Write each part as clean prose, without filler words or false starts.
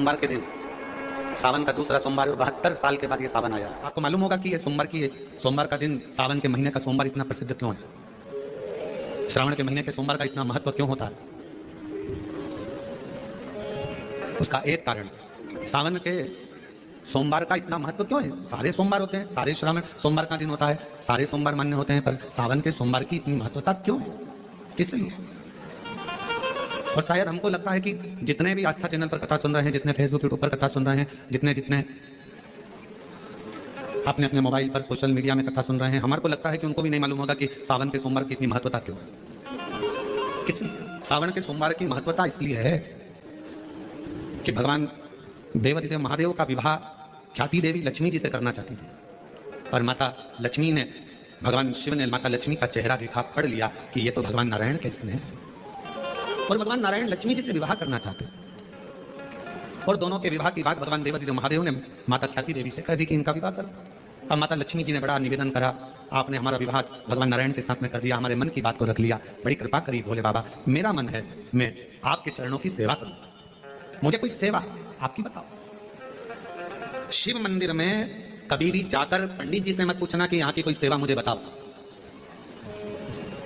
सोमवार के दिन, सावन का दूसरा सोमवार, और 72 साल के बाद ये सावन आया। आपको मालूम होगा कि ये सोमवार का दिन, सावन के महीने का सोमवार इतना प्रसिद्ध क्यों है? श्रावण के महीने के सोमवार का इतना महत्व क्यों होता है? उसका एक कारण, सावन के सोमवार का इतना महत्व क्यों है? सारे सोमवार होते हैं, सारे श्रावण सोमवार का दिन होता है, सारे सोमवार मान्य होते हैं, पर सावन के सोमवार की इतनी महत्वता क्यों है? किस लिए? और शायद हमको लगता है कि जितने भी आस्था चैनल पर कथा सुन रहे हैं, जितने फेसबुक यूट्यूब पर कथा सुन रहे हैं, जितने अपने अपने मोबाइल पर सोशल मीडिया में कथा सुन रहे हैं, हमारे को लगता है कि उनको भी नहीं मालूम होगा कि सावन के सोमवार की इतनी महत्वता क्यों है। किस लिए? सावन के सोमवार की महत्वता इसलिए है कि भगवान देवादिदेव महादेव का विवाह ख्याति देवी लक्ष्मी जी से करना चाहती थी, और माता लक्ष्मी ने, भगवान शिव ने माता लक्ष्मी का चेहरा देखा, पढ़ लिया कि ये तो भगवान नारायण के स्नेह है, और भगवान नारायण लक्ष्मी जी से विवाह करना चाहते। और दोनों के विवाह की बात भगवान देवादिदेव महादेव ने माता ख्याति देवी से कह दी कि इनका विवाह करो। अब माता लक्ष्मी जी ने बड़ा निवेदन करा, आपने हमारा विवाह भगवान नारायण के साथ में कर दिया, हमारे मन की बात को रख लिया, बड़ी कृपा करी भोले बाबा, मेरा मन है मैं आपके चरणों की सेवा करूं, मुझे कोई सेवा आपकी बताओ। शिव मंदिर में कभी भी जाकर पंडित जी से मत पूछना कि यहाँ की कोई सेवा मुझे बताओ।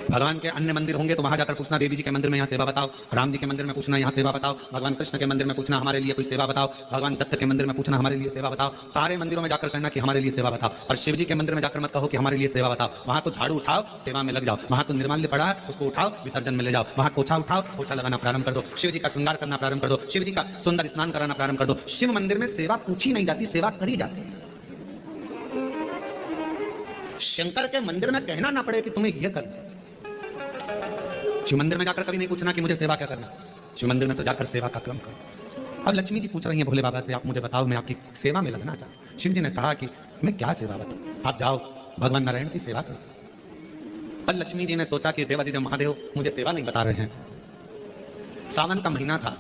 भगवान के अन्य मंदिर होंगे तो वहां जाकर पूछना, देवी जी के मंदिर में यहाँ सेवा बताओ, राम जी के मंदिर में पूछना यहाँ सेवा बताओ, भगवान कृष्ण के मंदिर में पूछना हमारे लिए कोई सेवा बताओ, भगवान दत्त के मंदिर में पूछना हमारे लिए सेवा बताओ। सारे मंदिरों में जाकर कहना कि हमारे लिए सेवा बताओ, और शिव जी के मंदिर में जाकर मत कहो कि हमारे लिए सेवा बताओ। वहां तो झाड़ू उठाओ, सेवा में लग जाओ, वहां तो निर्माल्य पड़ा है, उसको उठाओ, विसर्जन में ले जाओ, वहां पोछा उठाओ, पोछा लगाना प्रारंभ कर दो, शिव जी का श्रृंगार करना प्रारंभ कर दो, शिव जी का सुंदर स्नान कराना प्रारंभ कर दो। शिव मंदिर में सेवा पूछी नहीं जाती, सेवा करी जाती है। शंकर के मंदिर में कहना ना पड़े कि तुम्हें यह करना। शिव मंदिर में जाकर कभी नहीं पूछना कि मुझे सेवा क्या करना, शिव मंदिर में तो जाकर सेवा का क्रम करो। अब लक्ष्मी जी पूछ रही हैं भोले बाबा से, आप मुझे बताओ, मैं आपकी सेवा में लगना चाहता हूं। शिव जी ने कहा कि मैं क्या सेवा बताऊं, आप जाओ भगवान नारायण की सेवा करो। पर लक्ष्मी जी ने सोचा कि देवादिदेव महादेव मुझे सेवा नहीं बता रहे हैं। सावन का महीना था,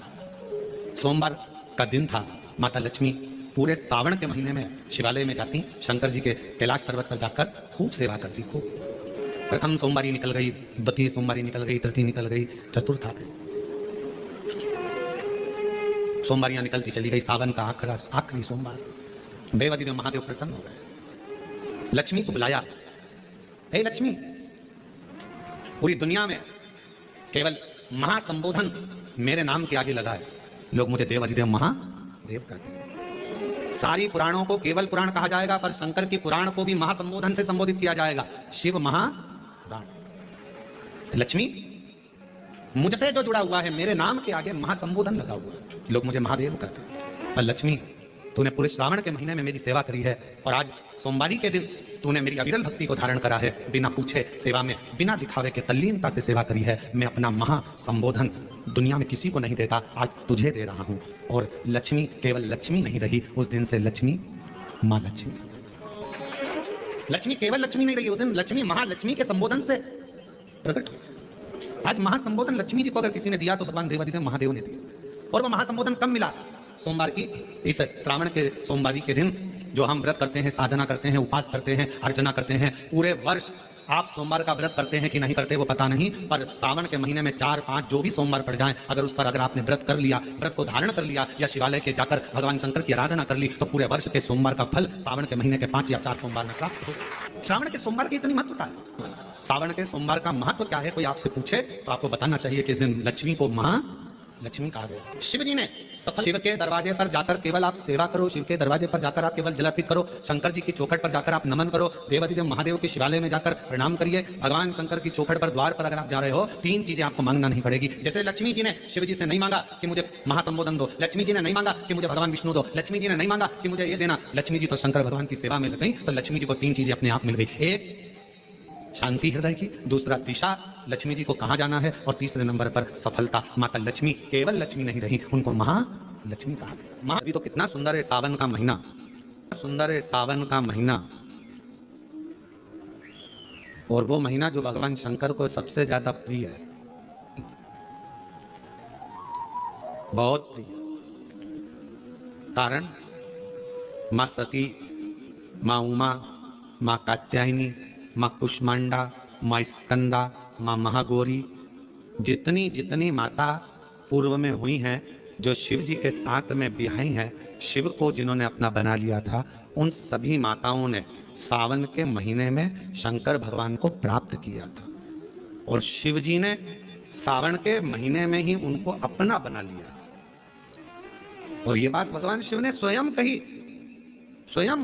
सोमवार का दिन था, माता लक्ष्मी पूरे सावन के महीने में शिवालय में जाती, शंकर जी के कैलाश पर्वत पर जाकर खूब सेवा करती। खूब प्रथम सोमवारी निकल गई, द्वितीय सोमवारी निकल गई, तृतीय निकल गई, चतुर्थ आ गई, सोमवारियां निकलती चली गई। सावन का आखिरी सोमवार, देवादिदेव महादेव प्रसन्न हो गए, लक्ष्मी को बुलाया, हे लक्ष्मी, पूरी दुनिया में केवल महासंबोधन मेरे नाम के आगे लगा है, लोग मुझे देवादिदेव महादेव कहते हैं। सारी पुराणों को केवल पुराण कहा जाएगा, पर शंकर की पुराण को भी महासंबोधन से संबोधित किया जाएगा, शिव महापुराण। लक्ष्मी, मुझसे जो जुड़ा हुआ है, मेरे नाम के आगे महासंबोधन लगा हुआ है, लोग मुझे महादेव कहते हैं। पर लक्ष्मी, तूने पूरे श्रावण के महीने में मेरी सेवा करी है, और आज सोमवारी के दिन तूने मेरी अविरल भक्ति को धारण करा है, बिना पूछे सेवा में, बिना दिखावे के तल्लीनता से सेवा करी है। मैं अपना महासंबोधन दुनिया में किसी को नहीं देता, आज तुझे दे रहा हूं। और लक्ष्मी केवल लक्ष्मी नहीं रही, उस दिन से लक्ष्मी माँ लक्ष्मी, लक्ष्मी केवल लक्ष्मी नहीं रही, उस दिन लक्ष्मी महालक्ष्मी के संबोधन से प्रकट हुई। आज महासंबोधन लक्ष्मी जी को अगर किसी ने दिया तो भगवान देवादिदेव महादेव ने दिया। और वह महासंबोधन कब मिला? सोमवार की, इस श्रावण के सोमवारी के दिन, जो हम व्रत करते हैं, साधना करते हैं, उपास करते हैं, अर्चना करते हैं। पूरे वर्ष आप सोमवार का व्रत करते हैं कि नहीं करते वो पता नहीं, पर सावन के महीने में 4-5 जो भी सोमवार पड़ जाएं, अगर उस पर अगर आपने व्रत कर लिया, व्रत को धारण कर लिया, या शिवालय के जाकर भगवान शंकर की आराधना कर ली, तो पूरे वर्ष के सोमवार का फल सावन के महीने के 5 या 4 सोमवार में प्राप्त हो। श्रावण के सोमवार की इतनी महत्वता है। सावन के सोमवार का महत्व क्या है, कोई आपसे पूछे तो आपको बताना चाहिए कि इस दिन लक्ष्मी को लक्ष्मी कहा गया। शिव जी ने शिव के दरवाजे पर जाकर केवल आप सेवा करो, शिव के दरवाजे पर जाकर आप केवल जल अर्पित करो, शंकर जी की चौखट पर जाकर आप नमन करो, देवादिदेव महादेव के शिवालय में जाकर प्रणाम करिए। भगवान शंकर की चौखट पर, द्वार पर अगर आप जा रहे हो, 3 चीजें आपको मांगना नहीं पड़ेगी। जैसे लक्ष्मी जी ने शिव जी से नहीं मांगा कि मुझे महासंबोधन दो, लक्ष्मी जी ने नहीं मांगा कि मुझे भगवान विष्णु दो, लक्ष्मी जी ने नहीं मांगा कि मुझे ये देना, लक्ष्मी जी तो शंकर भगवान की सेवा में लग गई, तो लक्ष्मी जी को 3 चीजें अपने आप मिल गई। एक शांति हृदय की, दूसरा दिशा, लक्ष्मी जी को कहां जाना है, और तीसरे नंबर पर सफलता। माता लक्ष्मी केवल लक्ष्मी नहीं रही, उनको महालक्ष्मी कहा गया। अभी तो कितना सुंदर है सावन का महीना, सुंदर है सावन का महीना, और वो महीना जो भगवान शंकर को सबसे ज्यादा प्रिय है, बहुत प्रिय। कारण मां सती, मां उमा, मां कात्यायनी, मां कुष्मांडा, मां स्कंदा, मां महागौरी, जितनी जितनी माता पूर्व में हुई हैं, जो शिव जी के साथ में बिहाई हैं, शिव को जिन्होंने अपना बना लिया था, उन सभी माताओं ने सावन के महीने में शंकर भगवान को प्राप्त किया था और शिव जी ने सावन के महीने में ही उनको अपना बना लिया था। और ये बात भगवान शिव ने स्वयं कही। स्वयं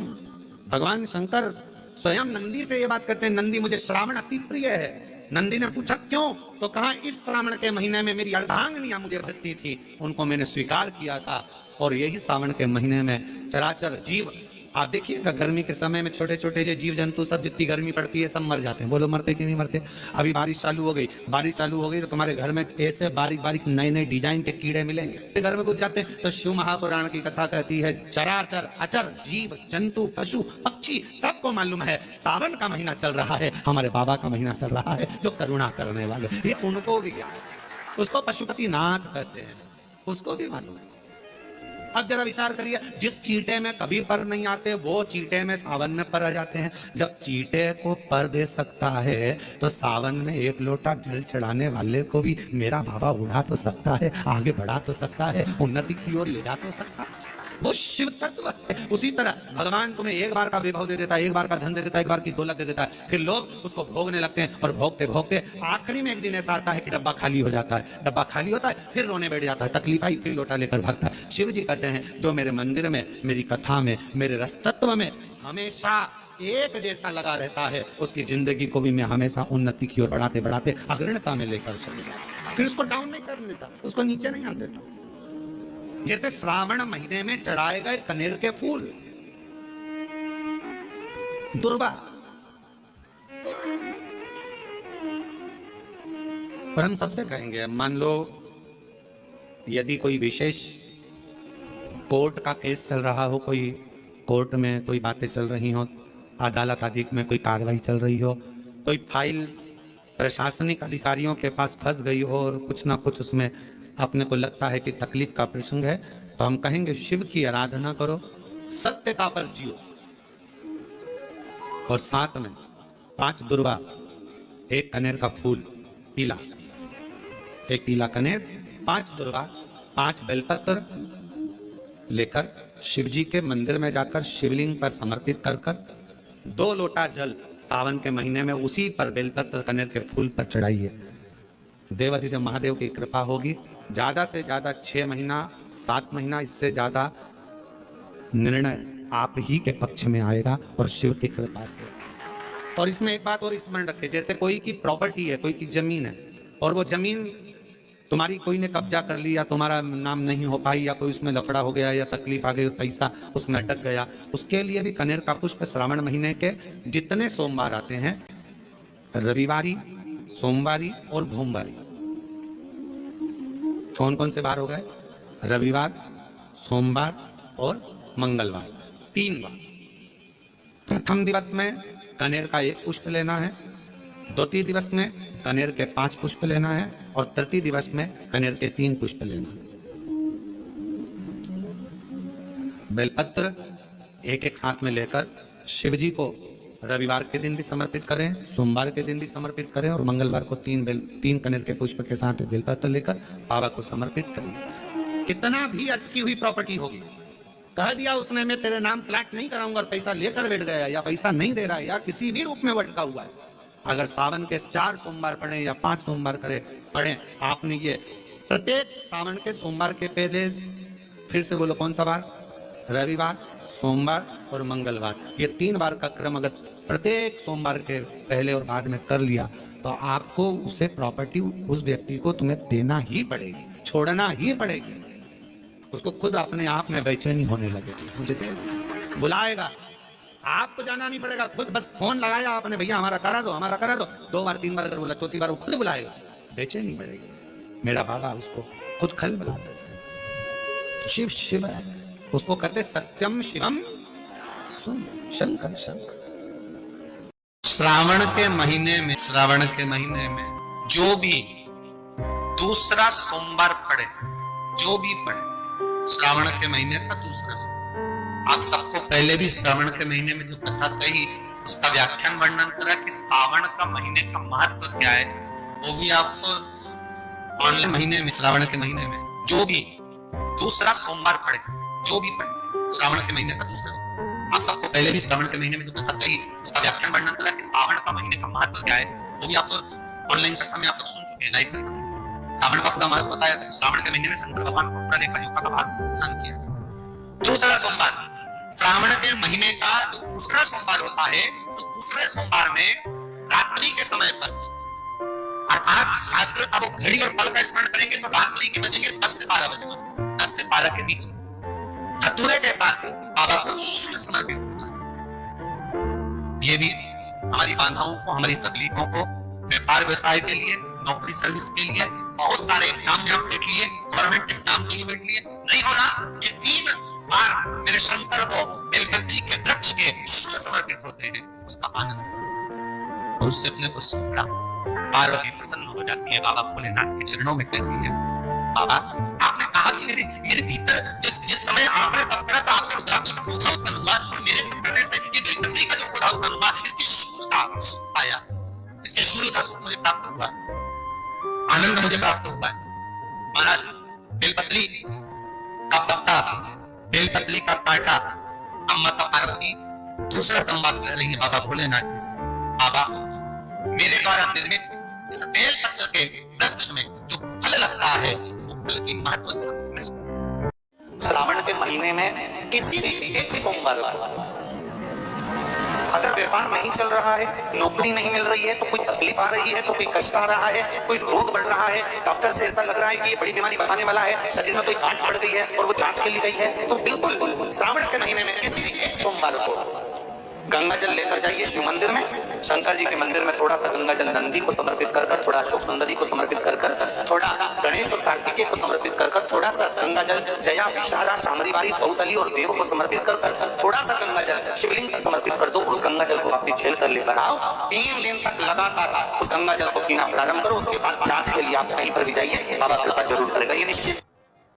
भगवान शंकर स्वयं नंदी से ये बात कहते हैं, नंदी मुझे श्रावण अति प्रिय है। नंदी ने पूछा क्यों, तो कहा इस श्रावण के महीने में मेरी अर्धांगिनियां मुझे भजती थी, उनको मैंने स्वीकार किया था और यही सावन के महीने में चराचर जीव, आप देखिएगा गर्मी के समय में छोटे छोटे जो जीव जंतु सब, जितनी गर्मी पड़ती है सब मर जाते हैं। बोलो मरते कि नहीं मरते? अभी बारिश चालू हो गई, बारिश चालू हो गई तो तुम्हारे घर में ऐसे बारीक बारीक नए नए डिजाइन के कीड़े मिलेंगे। घर में घुस जाते हैं तो शिव महापुराण की कथा कहती है चराचर अचर जीव जंतु पशु पक्षी सबको मालूम है सावन का महीना चल रहा है, हमारे बाबा का महीना चल रहा है जो करुणा करने वाले, ये उनको भी ज्ञान है। उसको पशुपति नाथ कहते हैं, उसको भी मालूम है। अब जरा विचार करिए, जिस चींटे में कभी पर नहीं आते वो चींटे में सावन में पर आ जाते हैं। जब चींटे को पर दे सकता है तो सावन में एक लोटा जल चढ़ाने वाले को भी मेरा बाबा उड़ा तो सकता है, आगे बढ़ा तो सकता है, उन्नति की ओर ले जा तो सकता है। वो शिव तत्व है। उसी तरह भगवान तुम्हें एक बार का विभव दे देता है, एक बार का धन दे देता है, एक बार की दौलत दे देता है, फिर लोग उसको भोगने लगते हैं और भोगते भोगते आखिरी में एक दिन ऐसा आता है कि डब्बा खाली हो जाता है। डब्बा खाली होता है फिर रोने बैठ जाता है, तकलीफ आई फिर लोटा लेकर भागता है। शिव जी कहते हैं जो मेरे मंदिर में, मेरी कथा में, मेरे रस तत्व में हमेशा एक जैसा लगा रहता है, उसकी जिंदगी को भी मैं हमेशा उन्नति की ओर बढ़ाते बढ़ाते अग्रणता में लेकर चलूंगा। फिर उसको डाउन नहीं कर देता, उसको नीचे नहीं आने देता। जैसे श्रावण महीने में चढ़ाए गए कनेर के फूल, दुर्वा, पर हम सबसे कहेंगे, मान लो यदि कोई विशेष कोर्ट का केस चल रहा हो, कोई कोर्ट में कोई बातें चल रही हो, अदालत आदि में कोई कार्रवाई चल रही हो, कोई फाइल प्रशासनिक अधिकारियों के पास फंस गई हो और कुछ ना कुछ उसमें अपने को लगता है कि तकलीफ का प्रसंग है, तो हम कहेंगे शिव की आराधना करो, सत्यता पर जियो और साथ में 5 दुर्वा, 1 कनेर का फूल पीला, 1 पीला कनेर, 5 दुर्वा, 5 बेलपत्र लेकर शिव जी के मंदिर में जाकर शिवलिंग पर समर्पित कर 2 लोटा जल सावन के महीने में उसी पर बेलपत्र कनेर के फूल पर चढ़ाइए। देवाधिदेव महादेव की कृपा होगी। ज्यादा से ज्यादा 6 महीना 7 महीना, इससे ज्यादा निर्णय आप ही के पक्ष में आएगा और शिव की कृपा से। और इसमें एक बात और स्मरण रखें, जैसे कोई की प्रॉपर्टी है, कोई की जमीन है और वो जमीन तुम्हारी कोई ने कब्जा कर लिया, तुम्हारा नाम नहीं हो पाई, या कोई उसमें लफड़ा हो गया या तकलीफ आ गई, पैसा उसमें अटक गया, उसके लिए भी कनेर का पुष्प श्रावण महीने के जितने सोमवार आते हैं, रविवारी, सोमवारी और भोमवारी, कौन कौन से बार हो गए? रविवार, सोमवार और मंगलवार, 3 बार। प्रथम दिवस में कनेर का 1 पुष्प लेना है, द्वितीय दिवस में कनेर के 5 पुष्प लेना है और तृतीय दिवस में कनेर के 3 पुष्प लेना है। बेलपत्र एक साथ में लेकर शिव जी को रविवार के दिन भी समर्पित करें, सोमवार के दिन भी समर्पित करें और मंगलवार को 3 कनेर के पुष्प के साथ बेलपत्र लेकर बाबा को समर्पित करिए। कितना भी अटकी हुई प्रॉपर्टी होगी, कह दिया उसने मैं तेरे नाम प्लाट नहीं कराऊंगा और पैसा लेकर बैठ गया या पैसा नहीं दे रहा है या किसी भी रूप में अटका हुआ है, अगर सावन के 4 सोमवार पढ़े या 5 सोमवार पढ़े, आपने ये प्रत्येक सावन के सोमवार के पहले, फिर से बोलो कौन सा बार? रविवार, सोमवार और मंगलवार, ये 3 बार का क्रम अगर प्रत्येक सोमवार के पहले और बाद में कर लिया तो आपको उसे प्रॉपर्टी उस व्यक्ति को तुम्हें देना ही पड़ेगी, छोड़ना ही पड़ेगी। उसको खुद अपने आप में बेचैनी होने लगेगी, मुझे दे बुलाएगा, आपको जाना नहीं पड़ेगा, खुद बस फोन लगाया आपने, भैया हमारा करा दो, हमारा करा दो, 2 बार 3 बार अगर बोला, चौथी बार वो खुद बुलाएगा, बेचैनी बढ़ेगी। मेरा बाबा उसको खुद खल बुला देता है। शिव शिव है, उसको कहते सत्यम शिवम सुन शंकर शंकर। श्रावण के महीने में जो भी दूसरा सोमवार पड़े, जो भी पड़े श्रावण के महीने का दूसरा सोमवार, आप सबको पहले भी श्रावण के महीने में जो कथा कही उसका व्याख्यान वर्णन करा कि श्रावण का महीने का महत्व क्या है, वो भी आपको ऑनलाइन महीने में, श्रावण के महीने में जो भी दूसरा सोमवार पड़े, जो भी पड़े श्रावण के महीने का दूसरा सोमवार। आप सबको पहले भी श्रावण के महीने में जो कथा कही उसका व्याख्यान वर्णन करा कि श्रावण का महीने का महत्व क्या है, वो भी आप ऑनलाइन कथा में आप लोग सुन चुके हैं, लाइव कथा। श्रावण का पूरा महत्व बताया था। श्रावण के महीने में शंकर भगवान को पूरा रेखा योगा का भाग प्रदान किया। दूसरा सोमवार श्रावण के महीने का जो दूसरा सोमवार होता है, उस दूसरे सोमवार में रात्रि के समय पर, अर्थात शास्त्र का वो घड़ी और पल का स्मरण करेंगे तो रात्रि के बजेंगे 10 से 12 बजे, 10 से 12 के बीच धतूरे के साथ बाबा को शुद्ध समर्पित होता है। ये भी हमारी बाधाओं को, हमारी तकलीफों को, व्यापार व्यवसाय के लिए, नौकरी सर्विस के लिए, बहुत सारे एग्जाम में आप बैठ लिए, गवर्नमेंट एग्जाम के लिए बैठ लिए, नहीं हो रहा, ये 3 बार मेरे शंकर को बेलपत्री के वृक्ष के शुद्ध समर्पित होते हैं, उसका आनंद और उससे अपने को सुखड़ा। पार्वती प्रसन्न हो जाती है, बाबा भोलेनाथ के चरणों में कहती है, बाबा आपने कहा कि मेरे भीतर जिस समय आपने तप करा था, आपसे रुद्राक्ष का पौधा उत्पन्न हुआ और मेरे करने से ये बेलपत्री का जो पौधा उत्पन्न हुआ, इसकी शूलता सुख पाया, इसके शूलता सुख मुझे प्राप्त हुआ, आनंद मुझे प्राप्त हुआ। महाराज बेलपत्री का पत्ता, बेलपत्री का कांटा, अम्मा पार्वती दूसरा संवाद कर रही है बाबा भोलेनाथ जी से, बाबा मेरे द्वारा निर्मित इस बेलपत्र के वृक्ष में जो फल लगता है, वो फल की महत्वता श्रावण के महीने में किसी भी एक सोमवार अगर व्यापार नहीं चल रहा है, नौकरी नहीं मिल रही है, तो कोई तकलीफ आ रही है, तो कोई कष्ट आ रहा है, कोई रोग बढ़ रहा है, डॉक्टर से ऐसा लग रहा है कि ये बड़ी बीमारी बताने वाला है, शरीर में कोई गांठ बढ़ गई है और वो जांच के लिए गई है, तो बिल्कुल श्रावण के महीने में किसी भी एक सोमवार को गंगा जल लेकर जाइए शिव मंदिर में, शंकर जी के मंदिर में थोड़ा सा गंगा जल नंदी को समर्पित कर कर, थोड़ा अशोक सुंदरी को समर्पित कर कर, थोड़ा गणेश और कार्तिकेय को समर्पित कर कर, थोड़ा सा गंगा जल जया विशाला शामरीवारी बहुतली और देव को समर्पित कर कर, थोड़ा सा गंगा जल शिवलिंग को समर्पित कर दो। उस गंगा जल को अपनी झेल कर लेकर आओ, 3 दिन तक लगातार उस गंगा जल को पीना प्रारंभ करो। उसके बाद जांच के लिए आप कहीं पर भी जाइए, बाबा कृपा जरूर करेगा, ये निश्चित।